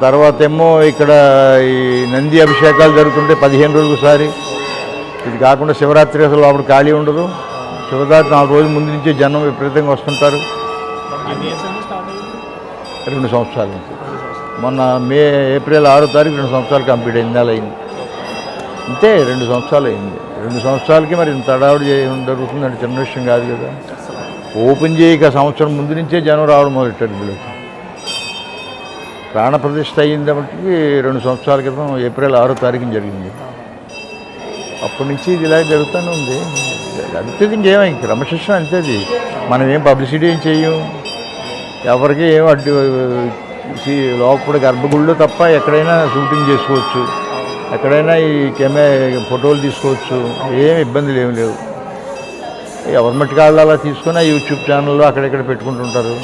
తర్వాత ఏమో ఇక్కడ ఈ నంది అభిషేకాలు జరుగుతుంటే 15 రోజులకు ఒకసారి. ఇది కాకుండా శివరాత్రి అసలు అప్పుడు ఖాళీ ఉండదు. శివరాత్రి 4 రోజుల ముందు నుంచే జనం విపరీతంగా వస్తుంటారు. 2 సంవత్సరాల నుంచి. మొన్న ఏప్రిల్ 6వ తారీఖు 2 సంవత్సరాలు కంప్లీట్ అయింది. నెల అయింది అంతే. 2 సంవత్సరాలు అయింది. 2 సంవత్సరాలకి మరి ఇంత హడావుడి జరుగుతుందంటే చిన్న విషయం కాదు కదా. ఓపెన్ చేయక సంవత్సరం ముందు నుంచే జనం రావడం మొదలెట్టారు. ఇందులోకి ప్రాణప్రతిష్ఠ అయింది కాబట్టి 2 సంవత్సరాల క్రితం ఏప్రిల్ 6వ తారీఖున జరిగింది. అప్పటి నుంచి ఇది ఇలా జరుగుతూనే ఉంది. అంతే, ఇంకేమో క్రమశిక్షణ అంతేది. మనం ఏం పబ్లిసిటీ ఏం చెయ్యం, ఎవరికి ఏం అడ్డు. లోపల గర్భగుడిలో తప్ప ఎక్కడైనా షూటింగ్ చేసుకోవచ్చు, ఎక్కడైనా ఈ ఫోటోలు తీసుకోవచ్చు, ఏం ఇబ్బందులు ఏమి లేవు. ఎవరి మట్టుకు అలా తీసుకుని యూట్యూబ్ ఛానల్లో అక్కడెక్కడ పెట్టుకుంటుంటారు.